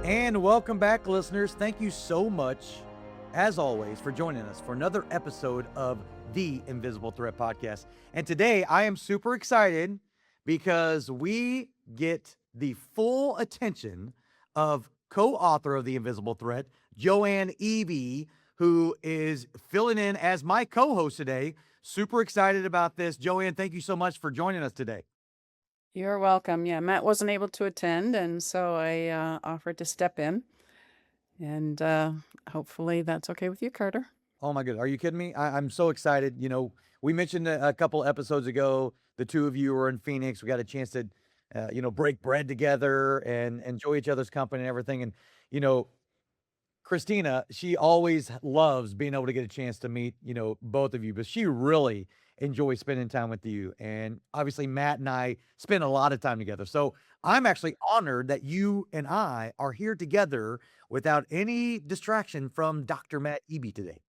And welcome back, listeners. Thank you so much, as always, for joining us for another episode of the Invisible Threat Podcast. And today I am super excited because we get the full attention of co-author of The Invisible Threat, Joanne Eby, who is filling in as my co-host today. Super excited about this. Joanne, thank you so much for joining us today. You're welcome. Yeah, Matt wasn't able to attend, and so I offered to step in. And hopefully that's okay with you, Carter. Oh my goodness. Are you kidding me? I'm so excited. We mentioned a couple episodes ago, the two of you were in Phoenix. We got a chance to, break bread together and enjoy each other's company and everything. And, you know, Christina, she always loves being able to get a chance to meet, both of you, but she really enjoys spending time with you. And obviously, Matt and I spend a lot of time together. So I'm actually honored that you and I are here together without any distraction from Dr. Matt Eby today.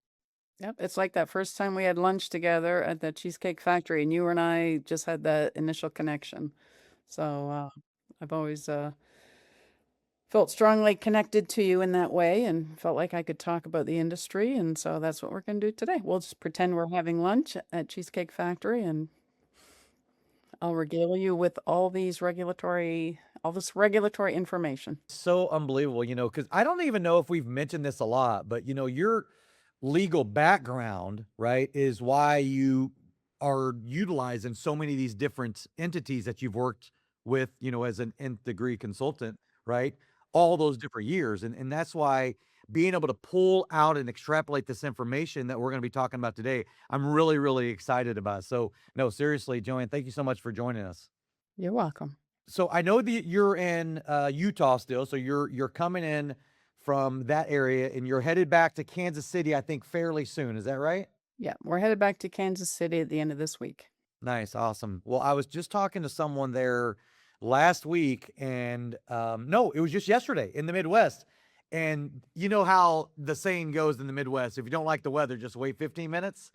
Yep, it's like that first time we had lunch together at the Cheesecake Factory, and you and I just had that initial connection. So I've always felt strongly connected to you in that way and felt like I could talk about the industry. And so that's what we're going to do today. We'll just pretend we're having lunch at Cheesecake Factory, and I'll regale you with all this regulatory information. So unbelievable, because I don't even know if we've mentioned this a lot, but your legal background, right, is why you are utilizing so many of these different entities that you've worked with, as an nth degree consultant, right? All those different years. And that's why being able to pull out and extrapolate this information that we're going to be talking about today, I'm really, really excited about. So, no, seriously, Joanne, thank you so much for joining us. You're welcome. So I know that you're in Utah still, so you're coming in from that area and you're headed back to Kansas City, I think fairly soon. Is that right? Yeah, we're headed back to Kansas City at the end of this week. Nice, awesome. Well, I was just talking to someone there last week, and no, it was just yesterday in the Midwest. And you know how the saying goes in the Midwest: if you don't like the weather, just wait 15 minutes.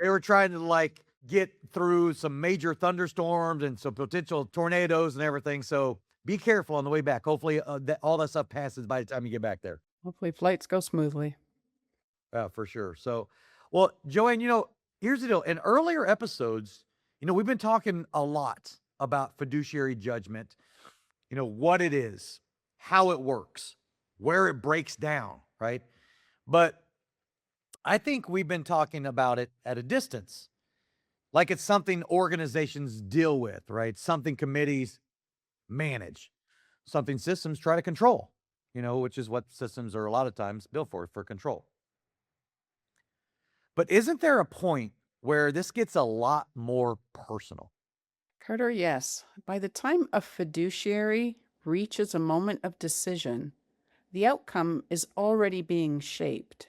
They were trying to like get through some major thunderstorms and some potential tornadoes and everything. So be careful on the way back. Hopefully, that all that stuff passes by the time you get back there. Hopefully flights go smoothly. For sure. So, well, Joanne, here's the deal. In earlier episodes, we've been talking a lot about fiduciary judgment, what it is, how it works, where it breaks down, right? But I think we've been talking about it at a distance, like it's something organizations deal with, right? Something committees manage, something systems try to control, which is what systems are a lot of times built for control. But isn't there a point where this gets a lot more personal? Carter, yes. By the time a fiduciary reaches a moment of decision, the outcome is already being shaped.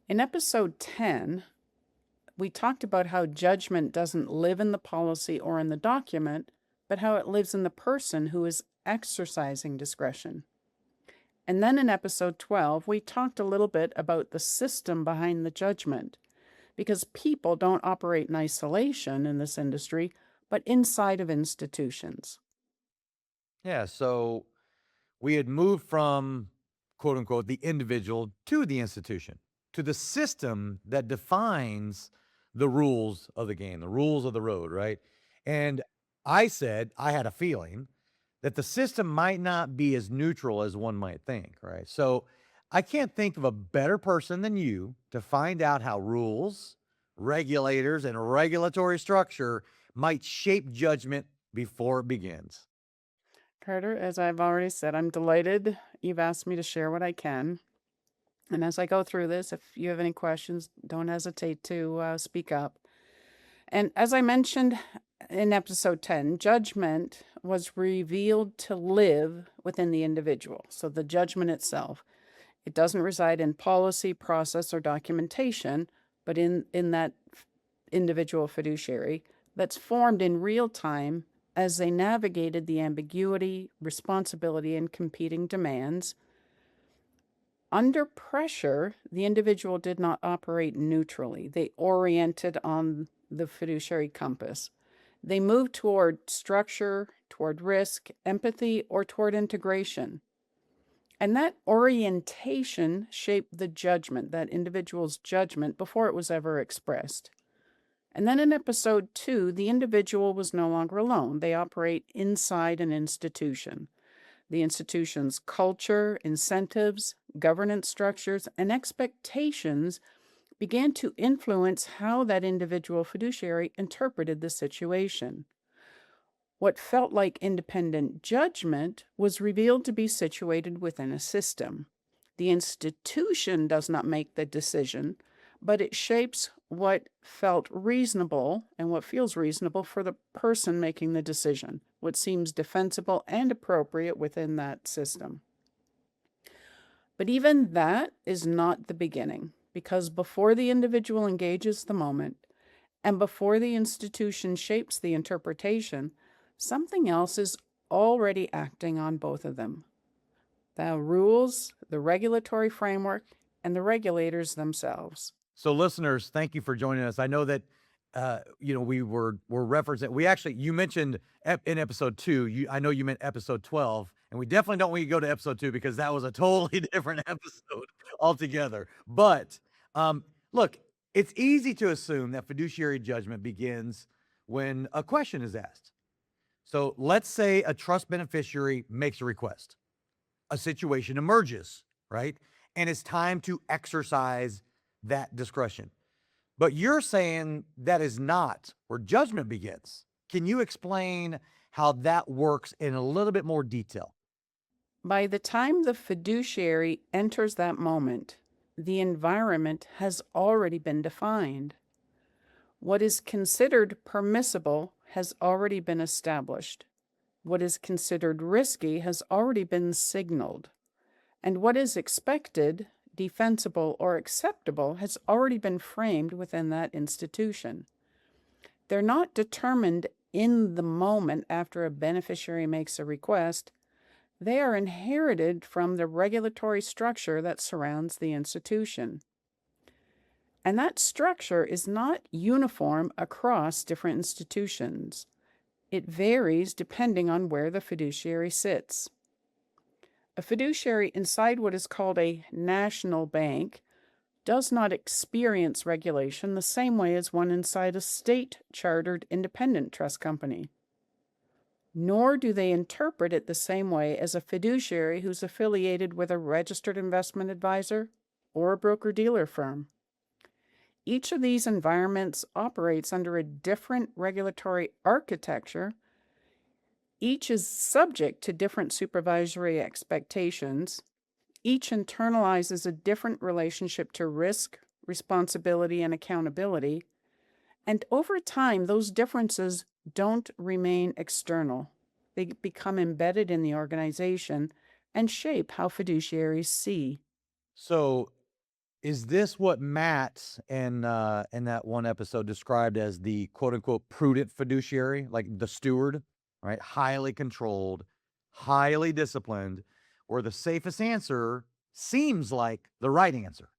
In episode 10, we talked about how judgment doesn't live in the policy or in the document, but how it lives in the person who is exercising discretion. And then in episode 12, we talked a little bit about the system behind the judgment, because people don't operate in isolation in this industry, but inside of institutions. Yeah, so we had moved from quote unquote the individual to the institution, to the system that defines the rules of the game, the rules of the road, right? And I said I had a feeling that the system might not be as neutral as one might think, right? So I can't think of a better person than you to find out how rules, regulators, and regulatory structure might shape judgment before it begins. Carter, as I've already said, I'm delighted you've asked me to share what I can. And as I go through this, if you have any questions, don't hesitate to speak up. And as I mentioned in episode 10, judgment was revealed to live within the individual. So the judgment itself, it doesn't reside in policy, process, or documentation, but in that individual fiduciary that's formed in real time as they navigated the ambiguity, responsibility, and competing demands. Under pressure, the individual did not operate neutrally. They oriented on the fiduciary compass. They moved toward structure, toward risk, empathy, or toward integration. And that orientation shaped the judgment, that individual's judgment, before it was ever expressed. And then in episode 2, the individual was no longer alone. They operate inside an institution. The institution's culture, incentives, governance structures, and expectations began to influence how that individual fiduciary interpreted the situation. What felt like independent judgment was revealed to be situated within a system. The institution does not make the decision, but it shapes what felt reasonable and what feels reasonable for the person making the decision, what seems defensible and appropriate within that system. But even that is not the beginning, because before the individual engages the moment and before the institution shapes the interpretation, something else is already acting on both of them. The rules, the regulatory framework, and the regulators themselves. So, listeners, thank you for joining us. I know that we were referencing. You mentioned in episode 2. I know you meant episode 12, and we definitely don't want you to go to episode 2 because that was a totally different episode altogether. But look, it's easy to assume that fiduciary judgment begins when a question is asked. So, let's say a trust beneficiary makes a request. A situation emerges, right? And it's time to exercise that discretion. But you're saying that is not where judgment begins. Can you explain how that works in a little bit more detail? By the time the fiduciary enters that moment, the environment has already been defined. What is considered permissible has already been established. What is considered risky has already been signaled. And what is expected, defensible, or acceptable has already been framed within that institution. They're not determined in the moment after a beneficiary makes a request. They are inherited from the regulatory structure that surrounds the institution. And that structure is not uniform across different institutions. It varies depending on where the fiduciary sits. A fiduciary inside what is called a national bank does not experience regulation the same way as one inside a state-chartered independent trust company. Nor do they interpret it the same way as a fiduciary who's affiliated with a registered investment advisor or a broker-dealer firm. Each of these environments operates under a different regulatory architecture. Each is subject to different supervisory expectations. Each internalizes a different relationship to risk, responsibility, and accountability. And over time, those differences don't remain external. They become embedded in the organization and shape how fiduciaries see. So, is this what Matt in that one episode described as the quote unquote prudent fiduciary, like the steward, right? Highly controlled, highly disciplined, where the safest answer seems like the right answer?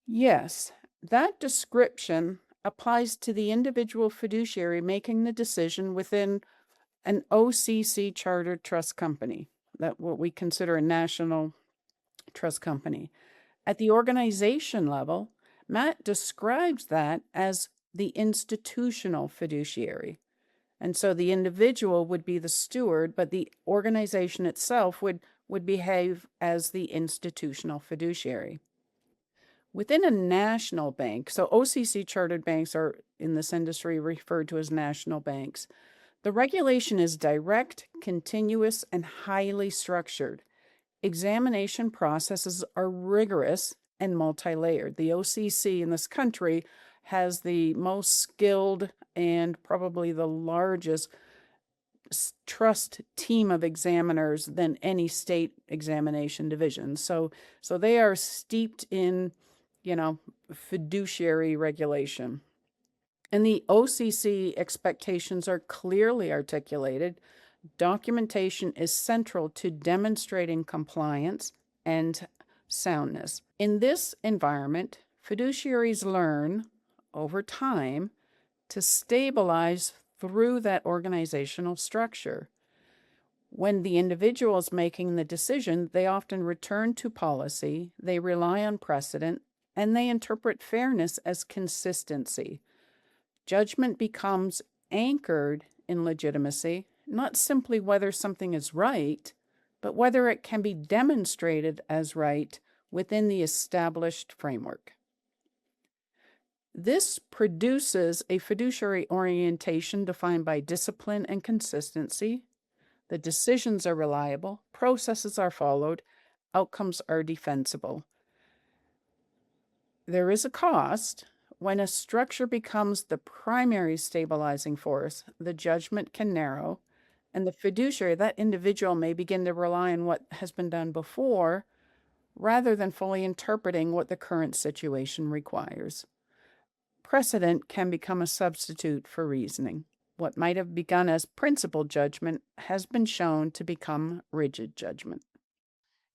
Yes, that description applies to the individual fiduciary making the decision within an OCC chartered trust company, that what we consider a national trust company. At the organization level, Matt describes that as the institutional fiduciary. And so the individual would be the steward, but the organization itself would behave as the institutional fiduciary. Within a national bank, so OCC chartered banks are in this industry referred to as national banks, the regulation is direct, continuous, and highly structured. Examination processes are rigorous and multi-layered. The OCC in this country has the most skilled and probably the largest trust team of examiners than any state examination division. So they are steeped in, fiduciary regulation. And the OCC expectations are clearly articulated. Documentation is central to demonstrating compliance and soundness. In this environment, fiduciaries learn over time to stabilize through that organizational structure. When the individual is making the decision, they often return to policy, they rely on precedent, and they interpret fairness as consistency. Judgment becomes anchored in legitimacy, not simply whether something is right, but whether it can be demonstrated as right within the established framework. This produces a fiduciary orientation defined by discipline and consistency. The decisions are reliable, processes are followed, outcomes are defensible. There is a cost. When a structure becomes the primary stabilizing force, the judgment can narrow, and the fiduciary, that individual, may begin to rely on what has been done before rather than fully interpreting what the current situation requires. Precedent can become a substitute for reasoning. What might have begun as principled judgment has been shown to become rigid judgment.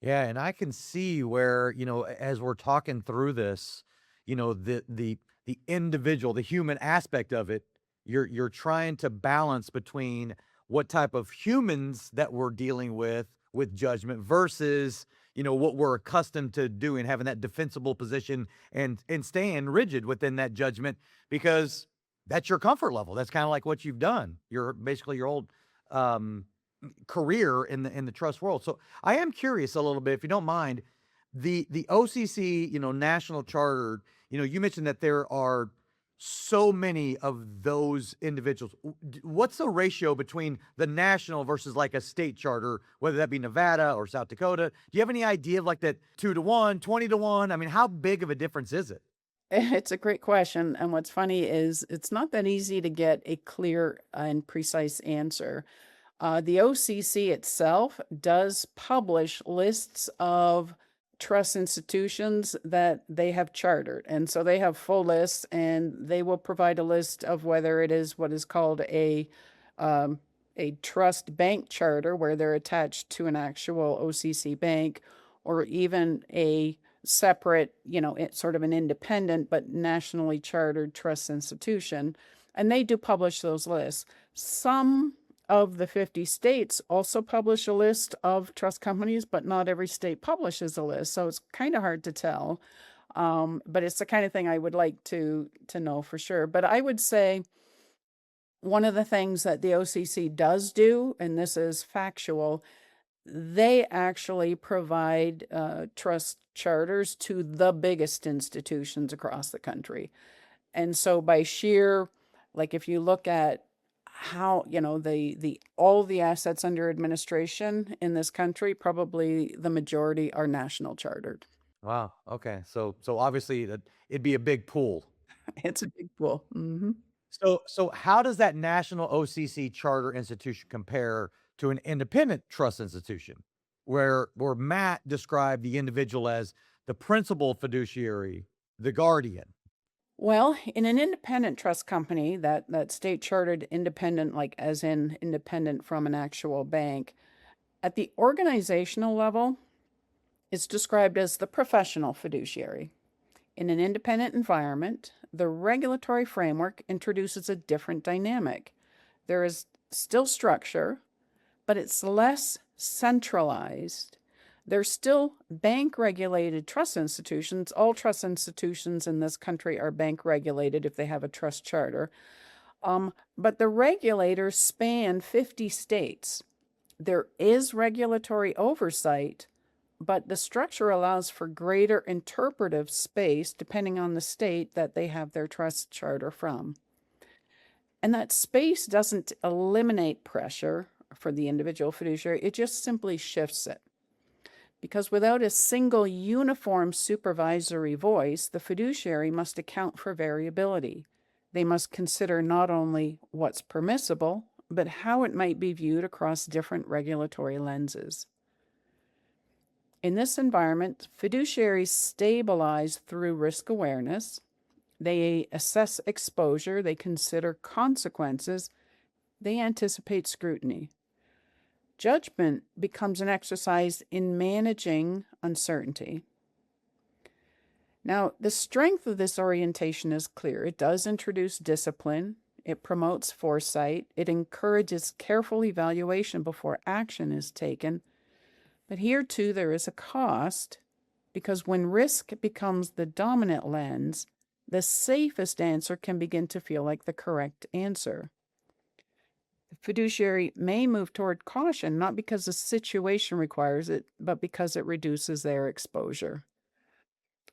Yeah, and I can see where, as we're talking through this, the individual, the human aspect of it, you're trying to balance between what type of humans that we're dealing with judgment versus, what we're accustomed to doing, having that defensible position and staying rigid within that judgment because that's your comfort level. That's kind of like what you've done. You're basically your old um career in the trust world. So I am curious a little bit, if you don't mind, the OCC, national charter. You mentioned that there are so many of those individuals. What's the ratio between the national versus like a state charter, whether that be Nevada or South Dakota? Do you have any idea of like that 2 to 1, 20 to 1? I mean, how big of a difference is it? It's a great question. And what's funny is it's not that easy to get a clear and precise answer. The OCC itself does publish lists of trust institutions that they have chartered. And so they have full lists, and they will provide a list of whether it is what is called um, a trust bank charter, where they're attached to an actual OCC bank, or even a separate, it's sort of an independent but nationally chartered trust institution. And they do publish those lists. Some of the 50 states also publish a list of trust companies, but not every state publishes a list. So it's kind of hard to tell. But it's the kind of thing I would like to know for sure. But I would say one of the things that the OCC does do, and this is factual, they actually provide trust charters to the biggest institutions across the country. And so by sheer, like if you look at how, the all the assets under administration in this country, probably the majority are national chartered. Wow. Okay. So obviously it'd be a big pool. It's a big pool. So how does that national OCC charter institution compare to an independent trust institution where Matt described the individual as the principal fiduciary, the guardian? Well, in an independent trust company, that state chartered independent, like as in independent from an actual bank, at the organizational level, it's described as the professional fiduciary. In an independent environment, the regulatory framework introduces a different dynamic. There is still structure, but it's less centralized. There's still bank regulated trust institutions. All trust institutions in this country are bank regulated if they have a trust charter. But the regulators span 50 states. There is regulatory oversight, but the structure allows for greater interpretive space depending on the state that they have their trust charter from. And that space doesn't eliminate pressure for the individual fiduciary, it just simply shifts it. Because without a single uniform supervisory voice, the fiduciary must account for variability. They must consider not only what's permissible, but how it might be viewed across different regulatory lenses. In this environment, fiduciaries stabilize through risk awareness. They assess exposure, they consider consequences, they anticipate scrutiny. Judgment becomes an exercise in managing uncertainty. Now, the strength of this orientation is clear. It does introduce discipline, It promotes foresight. It encourages careful evaluation before action is taken. But here, too, there is a cost, because when risk becomes the dominant lens, the safest answer can begin to feel like the correct answer. The fiduciary may move toward caution, not because the situation requires it, but because it reduces their exposure.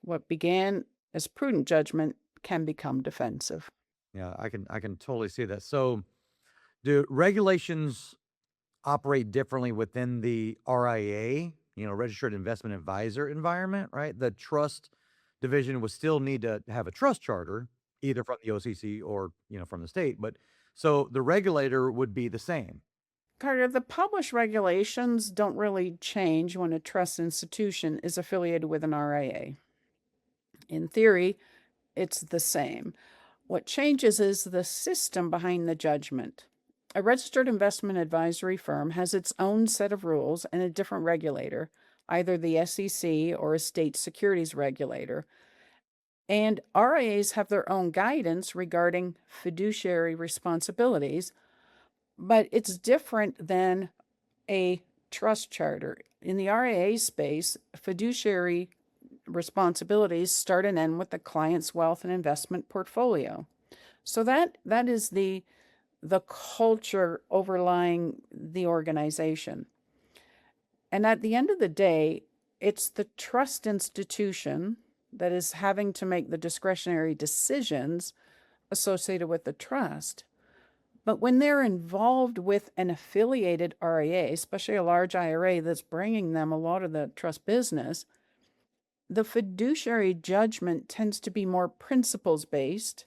What began as prudent judgment can become defensive. Yeah, I can totally see that. So, do regulations operate differently within the RIA, registered investment advisor environment, right? The trust division would still need to have a trust charter, either from the OCC or, from the state. But so the regulator would be the same. Carter, the published regulations don't really change when a trust institution is affiliated with an RIA. In theory, it's the same. What changes is the system behind the judgment. A registered investment advisory firm has its own set of rules and a different regulator, either the SEC or a state securities regulator. And RIAs have their own guidance regarding fiduciary responsibilities, but it's different than a trust charter. In the RIA space, fiduciary responsibilities start and end with the client's wealth and investment portfolio. So that is the culture overlying the organization. And at the end of the day, it's the trust institution that is having to make the discretionary decisions associated with the trust. But when they're involved with an affiliated RIA, especially a large IRA that's bringing them a lot of the trust business, the fiduciary judgment tends to be more principles-based,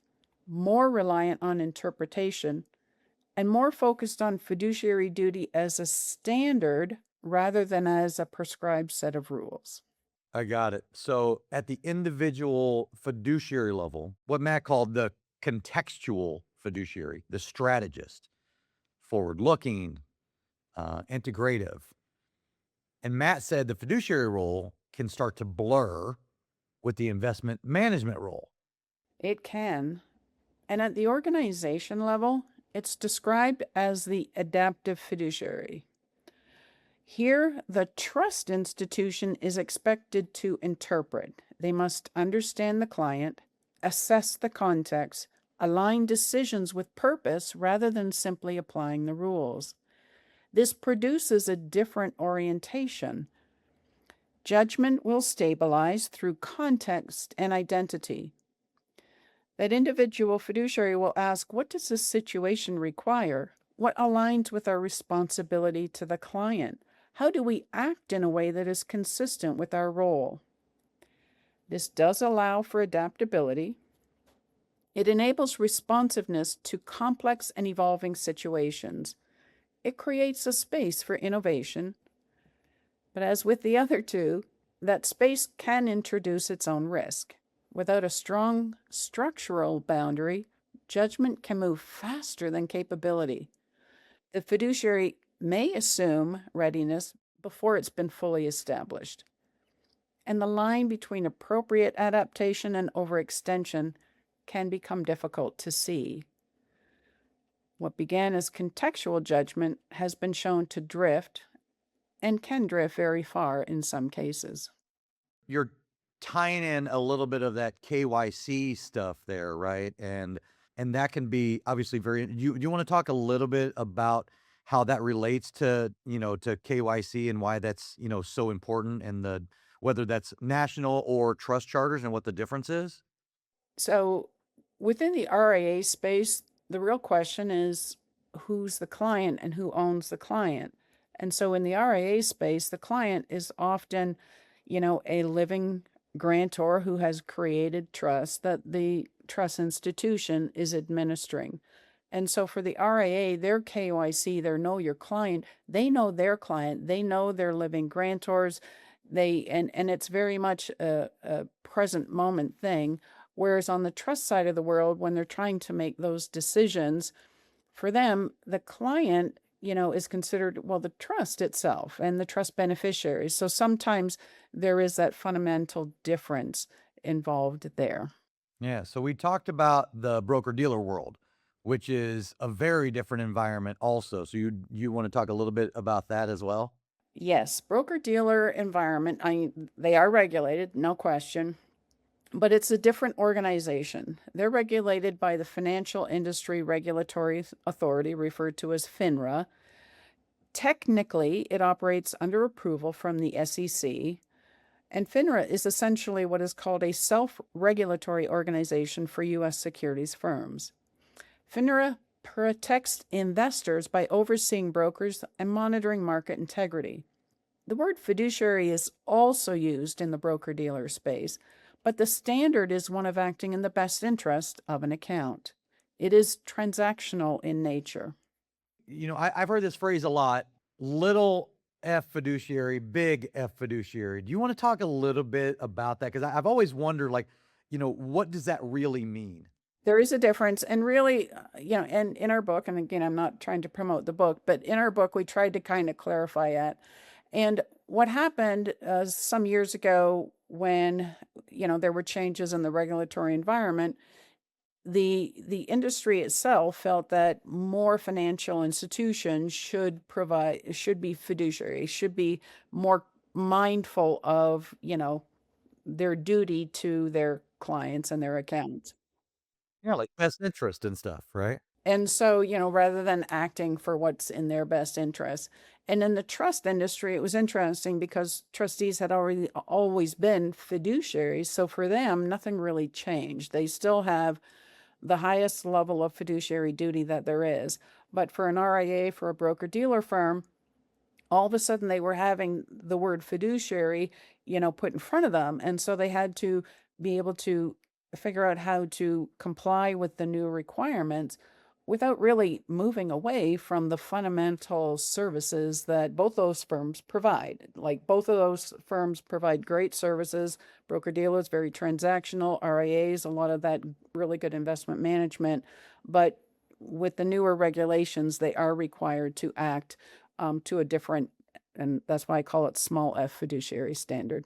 more reliant on interpretation, and more focused on fiduciary duty as a standard rather than as a prescribed set of rules. I got it. So at the individual fiduciary level, what Matt called the contextual fiduciary, the strategist, forward-looking, integrative. And Matt said the fiduciary role can start to blur with the investment management role. It can. And at the organization level, it's described as the adaptive fiduciary. Here, the trust institution is expected to interpret. They must understand the client, assess the context, align decisions with purpose rather than simply applying the rules. This produces a different orientation. Judgment will stabilize through context and identity. That individual fiduciary will ask, what does this situation require? What aligns with our responsibility to the client? How do we act in a way that is consistent with our role? This does allow for adaptability. It enables responsiveness to complex and evolving situations. It creates a space for innovation. But as with the other two, that space can introduce its own risk. Without a strong structural boundary, judgment can move faster than capability. The fiduciary may assume readiness before it's been fully established. And the line between appropriate adaptation and overextension can become difficult to see. What began as contextual judgment has been shown to drift and can drift very far in some cases. You're tying in a little bit of that KYC stuff there, right? And that can be obviously very, you want to talk a little bit about how that relates to, to KYC and why that's, so important, and whether that's national or trust charters and what the difference is? So within the RIA space, the real question is who's the client and who owns the client. And so in the RIA space, the client is often, a living grantor who has created trust that the trust institution is administering. And so for the RIA, their KYC, their know your client, they know their client, they know their living grantors, and it's very much a present moment thing. Whereas on the trust side of the world, when they're trying to make those decisions, for them, the client, is considered, the trust itself and the trust beneficiaries. So sometimes there is that fundamental difference involved there. Yeah. So we talked about the broker dealer world, which is a very different environment also. So you want to talk a little bit about that as well? Yes, broker-dealer environment, they are regulated, no question, but it's a different organization. They're regulated by the Financial Industry Regulatory Authority, referred to as FINRA. Technically, it operates under approval from the SEC, and FINRA is essentially what is called a self-regulatory organization for U.S. securities firms. FINRA protects investors by overseeing brokers and monitoring market integrity. The word fiduciary is also used in the broker-dealer space, but the standard is one of acting in the best interest of an account. It is transactional in nature. I've heard this phrase a lot, little f fiduciary, big F fiduciary. Do you want to talk a little bit about that? Because I've always wondered, like, what does that really mean? There is a difference, and really, and in our book, and again, I'm not trying to promote the book, but in our book, we tried to kind of clarify it. And what happened some years ago when, there were changes in the regulatory environment, the industry itself felt that more financial institutions should be fiduciary, should be more mindful of, their duty to their clients and their accounts. Yeah, like best interest and stuff, right? And so, rather than acting for what's in their best interest. And in the trust industry, it was interesting because trustees had always been fiduciaries. So for them, nothing really changed. They still have the highest level of fiduciary duty that there is. But for an RIA, for a broker-dealer firm, all of a sudden they were having the word fiduciary, put in front of them. And so they had to be able to figure out how to comply with the new requirements without really moving away from the fundamental services that both those firms provide. Like, both of those firms provide great services. Broker-dealers, very transactional. RIAs, a lot of that really good investment management. But with the newer regulations, they are required to act to a different, and that's why I call it small f fiduciary standard.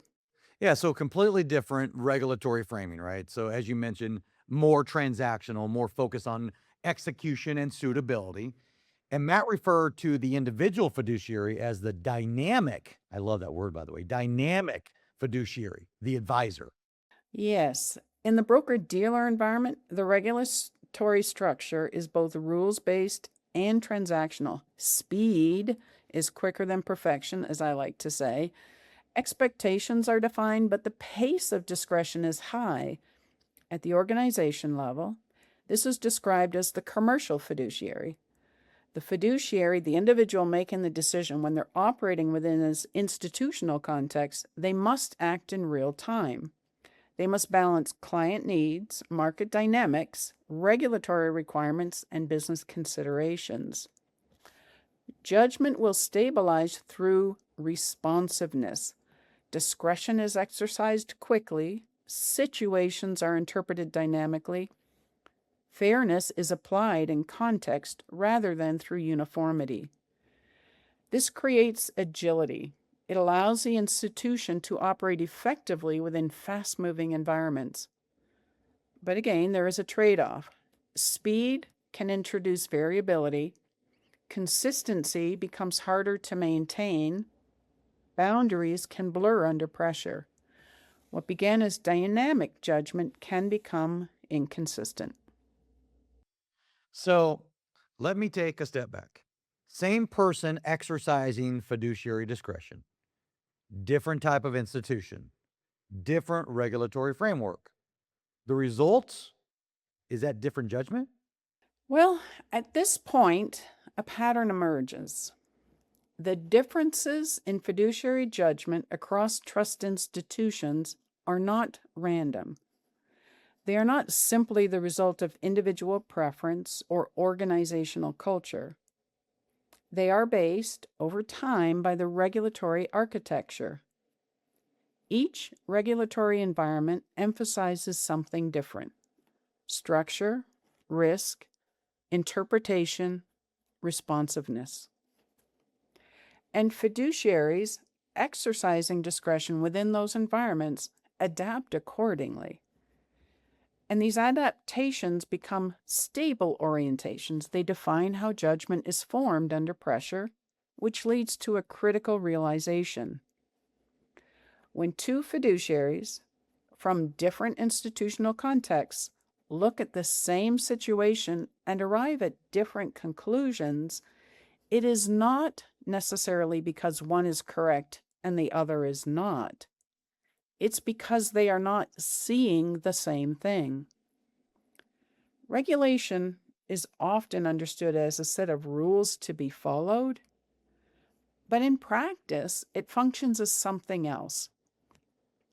Yeah, so completely different regulatory framing, right? So as you mentioned, more transactional, more focus on execution and suitability. And Matt referred to the individual fiduciary as the dynamic, I love that word, by the way, dynamic fiduciary, the advisor. Yes. In the broker-dealer environment, the regulatory structure is both rules-based and transactional. Speed is quicker than perfection, as I like to say. Expectations are defined, but the pace of discretion is high. At the organization level, this is described as the commercial fiduciary. The fiduciary, the individual making the decision when they're operating within this institutional context, they must act in real time. They must balance client needs, market dynamics, regulatory requirements, and business considerations. Judgment will stabilize through responsiveness. Discretion is exercised quickly. Situations are interpreted dynamically. Fairness is applied in context rather than through uniformity. This creates agility. It allows the institution to operate effectively within fast-moving environments. But again, there is a trade-off. Speed can introduce variability. Consistency becomes harder to maintain. Boundaries can blur under pressure. What began as dynamic judgment can become inconsistent. So let me take a step back. Same person exercising fiduciary discretion, different type of institution, different regulatory framework. The results is that different judgment? Well, at this point, a pattern emerges. The differences in fiduciary judgment across trust institutions are not random. They are not simply the result of individual preference or organizational culture. They are based, over time, by the regulatory architecture. Each regulatory environment emphasizes something different: structure, risk, interpretation, responsiveness. And fiduciaries, exercising discretion within those environments, adapt accordingly. And these adaptations become stable orientations. They define how judgment is formed under pressure, which leads to a critical realization. When two fiduciaries from different institutional contexts look at the same situation and arrive at different conclusions, it is not necessarily because one is correct and the other is not. It's because they are not seeing the same thing. Regulation is often understood as a set of rules to be followed, but in practice, it functions as something else.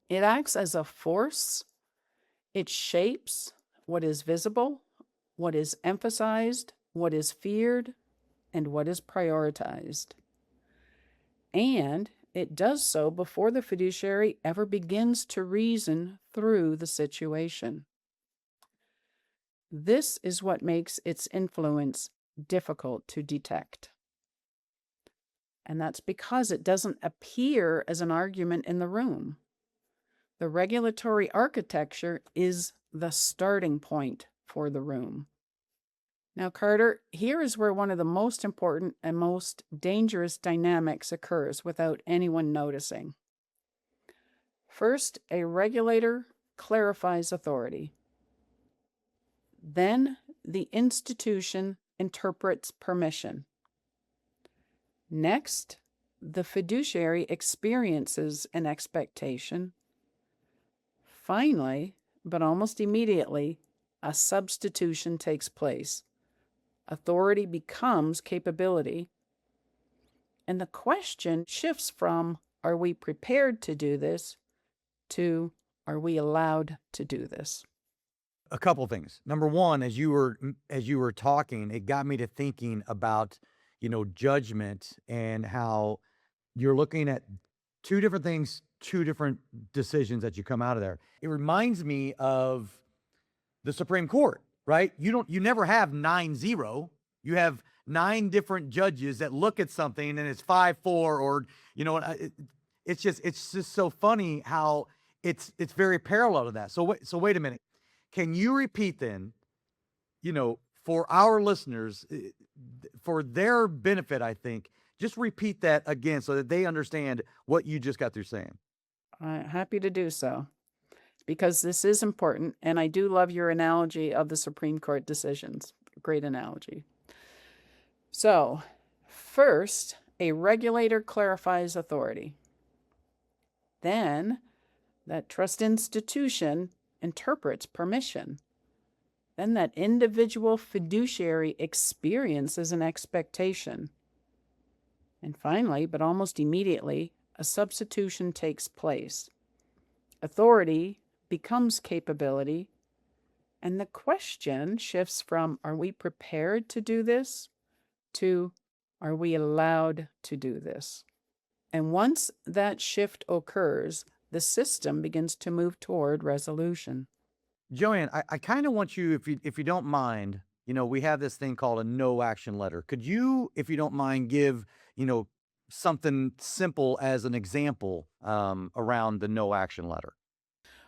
It acts as a force. It shapes what is visible, what is emphasized, what is feared, and what is prioritized. And it does so before the fiduciary ever begins to reason through the situation. This is what makes its influence difficult to detect. And that's because it doesn't appear as an argument in the room. The regulatory architecture is the starting point for the room. Now, Carter, here is where one of the most important and most dangerous dynamics occurs without anyone noticing. First, a regulator clarifies authority. Then, the institution interprets permission. Next, the fiduciary experiences an expectation. Finally, but almost immediately, a substitution takes place. Authority becomes capability. And the question shifts from, are we prepared to do this, to, are we allowed to do this? A couple things. Number one, as you were talking, it got me to thinking about, judgment and how you're looking at two different things, two different decisions that you come out of there. It reminds me of the Supreme Court, right? You never have 9-0. You have 9 different judges that look at something and it's 5-4, or it's just so funny how it's very parallel to that. So wait a minute. Can you repeat then, for our listeners, for their benefit, I think, just repeat that again so that they understand what you just got through saying. Happy to do so, because this is important, and I do love your analogy of the Supreme Court decisions. Great analogy. So, first, a regulator clarifies authority. Then, that trust institution interprets permission. Then that individual fiduciary experiences an expectation. And finally, but almost immediately, a substitution takes place. Authority becomes capability, and the question shifts from, are we prepared to do this, to, are we allowed to do this? And once that shift occurs, the system begins to move toward resolution. Joanne, I kind of want you, if you don't mind, we have this thing called a no action letter. Could you, if you don't mind, give, something simple as an example around the no action letter?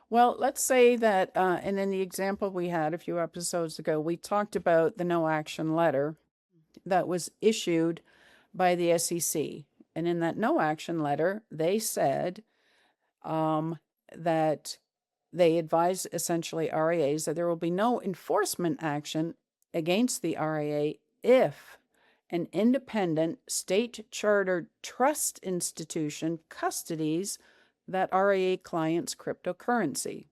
Well, let's say that, and in the example we had a few episodes ago, we talked about the no action letter that was issued by the SEC. And in that no action letter, they said that they advised essentially RIAs that there will be no enforcement action against the RIA if an independent state-chartered trust institution custodies that RIA client's cryptocurrency.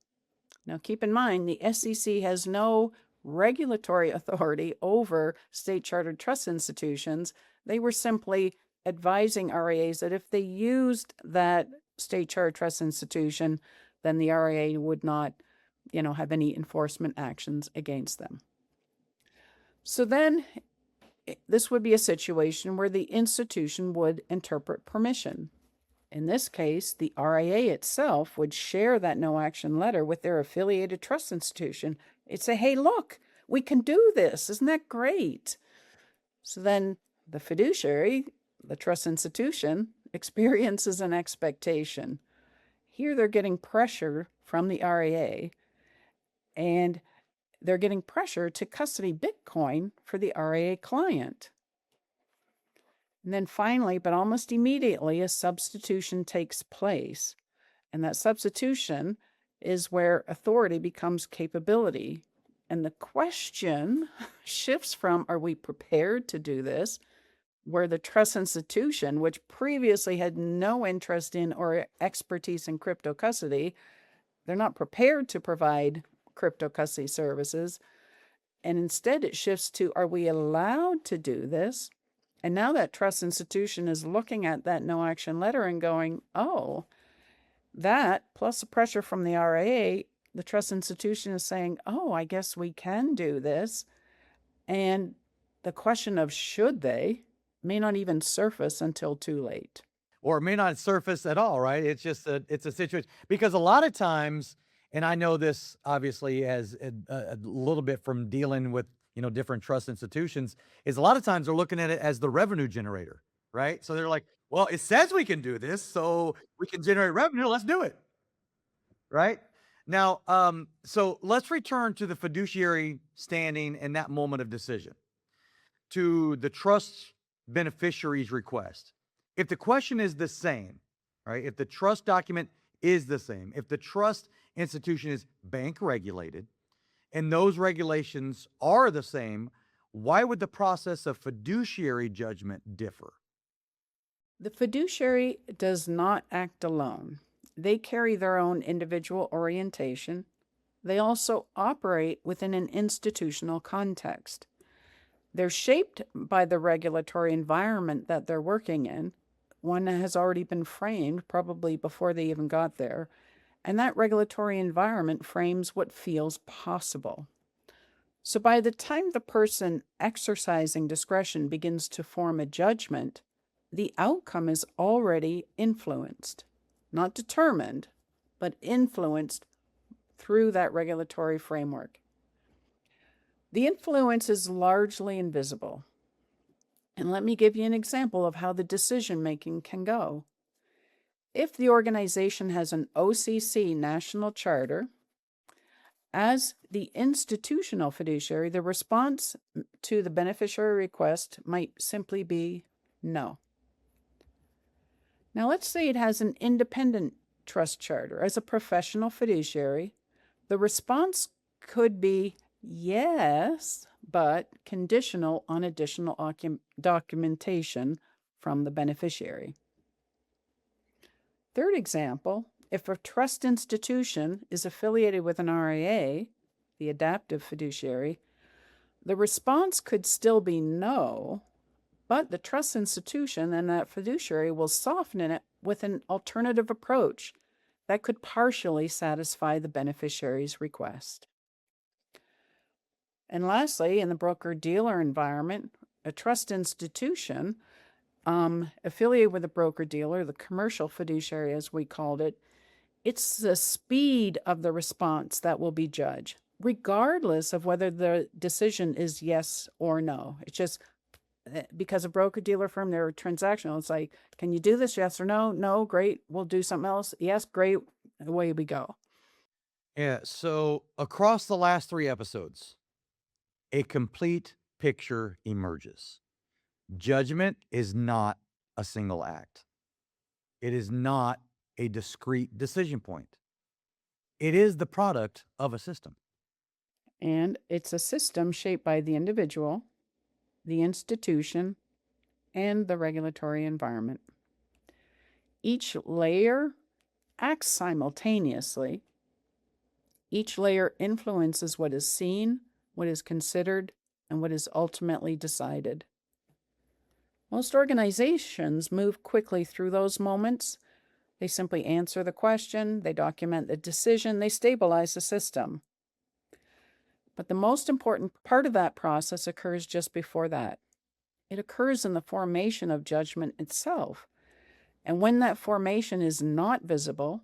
Now, keep in mind, the SEC has no regulatory authority over state-chartered trust institutions. They were simply advising RIAs that if they used that state-chartered trust institution, then the RIA would not, have any enforcement actions against them. So then this would be a situation where the institution would interpret permission. In this case, the RIA itself would share that no action letter with their affiliated trust institution. It'd say, hey, look, we can do this. Isn't that great? So then the fiduciary, the trust institution, experiences an expectation. Here they're getting pressure from the RIA, and they're getting pressure to custody Bitcoin for the RIA client. And then finally, but almost immediately, a substitution takes place. And that substitution is where authority becomes capability. And the question shifts from, are we prepared to do this? Where the trust institution, which previously had no interest in or expertise in crypto custody, they're not prepared to provide crypto custody services. And instead it shifts to, are we allowed to do this? And now that trust institution is looking at that no action letter and going, oh, that plus the pressure from the RIA, the trust institution is saying, oh, I guess we can do this. And the question of should they may not even surface until too late. Or it may not surface at all, right? It's just it's a situation because a lot of times, and I know this obviously as a little bit from dealing with, different trust institutions, is a lot of times they're looking at it as the revenue generator, right? So they're like, well, it says we can do this, so we can generate revenue. Let's do it, right? Now, so let's return to the fiduciary standing in that moment of decision, to the trust beneficiary's request. If the question is the same, right? If the trust document is the same, if the trust institution is bank regulated, and those regulations are the same, why would the process of fiduciary judgment differ? The fiduciary does not act alone. They carry their own individual orientation. They also operate within an institutional context. They're shaped by the regulatory environment that they're working in. One that has already been framed, probably before they even got there. And that regulatory environment frames what feels possible. So by the time the person exercising discretion begins to form a judgment, the outcome is already influenced, not determined, but influenced through that regulatory framework. The influence is largely invisible. And let me give you an example of how the decision-making can go. If the organization has an OCC national charter, as the institutional fiduciary, the response to the beneficiary request might simply be no. Now let's say it has an independent trust charter. As a professional fiduciary, the response could be yes, but conditional on additional documentation from the beneficiary. Third example, if a trust institution is affiliated with an RIA, the adaptive fiduciary, the response could still be no, but the trust institution and that fiduciary will soften it with an alternative approach that could partially satisfy the beneficiary's request. And lastly, in the broker-dealer environment, a trust institution affiliated with a broker-dealer, the commercial fiduciary as we called it, it's the speed of the response that will be judged, regardless of whether the decision is yes or no. It's just because a broker-dealer firm, they're transactional. It's like, can you do this? Yes or no? No, great. We'll do something else. Yes, great. Away we go. Yeah, so across the last 3 episodes, a complete picture emerges. Judgment is not a single act. It is not a discrete decision point. It is the product of a system. And it's a system shaped by the individual, the institution, and the regulatory environment. Each layer acts simultaneously. Each layer influences what is seen, what is considered, and what is ultimately decided. Most organizations move quickly through those moments. They simply answer the question, they document the decision, they stabilize the system. But the most important part of that process occurs just before that. It occurs in the formation of judgment itself. And when that formation is not visible,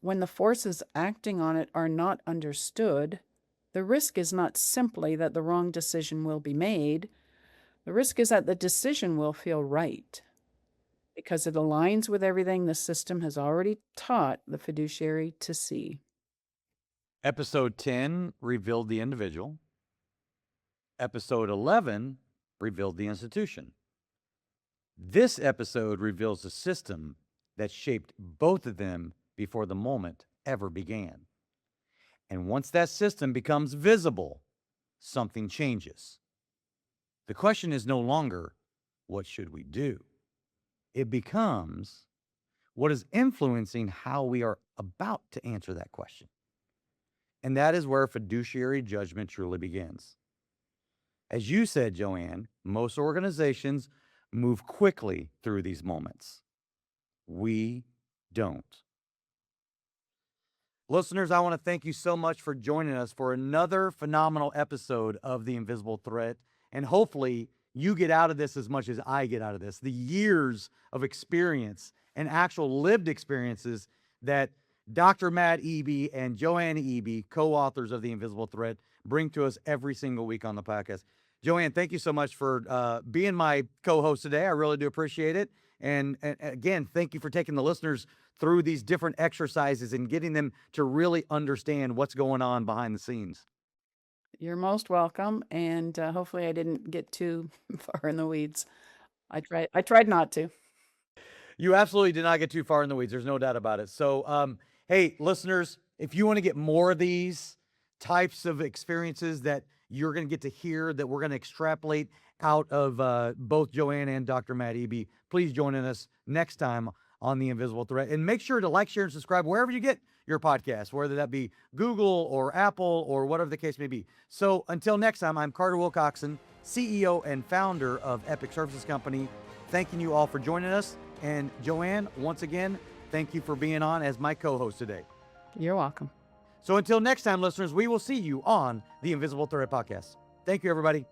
when the forces acting on it are not understood, the risk is not simply that the wrong decision will be made. The risk is that the decision will feel right because it aligns with everything the system has already taught the fiduciary to see. Episode 10 revealed the individual. Episode 11 revealed the institution. This episode reveals the system that shaped both of them before the moment ever began. And once that system becomes visible, something changes. The question is no longer, what should we do? It becomes, what is influencing how we are about to answer that question? And that is where fiduciary judgment truly begins. As you said, Joanne, most organizations move quickly through these moments. We don't. Listeners, I want to thank you so much for joining us for another phenomenal episode of The Invisible Threat. And hopefully you get out of this as much as I get out of this. The years of experience and actual lived experiences that Dr. Matt Eby and Joanne Eby, co-authors of The Invisible Threat, bring to us every single week on the podcast. Joanne, thank you so much for being my co-host today. I really do appreciate it. And again, thank you for taking the listeners through these different exercises and getting them to really understand what's going on behind the scenes. You're most welcome, and hopefully I didn't get too far in the weeds. I tried not to. You absolutely did not get too far in the weeds. There's no doubt about it. So, hey, listeners, if you want to get more of these types of experiences that you're going to get to hear, that we're going to extrapolate out of both Joanne and Dr. Matt Eby, please join us next time on The Invisible Threat. And make sure to like, share, and subscribe wherever you get your podcast, whether that be Google or Apple or whatever the case may be. So until next time, I'm Carter Wilcoxson, CEO and founder of Epic Services Company, thanking you all for joining us. And Joanne, once again, thank you for being on as my co-host today. You're welcome. So until next time, listeners, we will see you on the Invisible Threat Podcast. Thank you, everybody.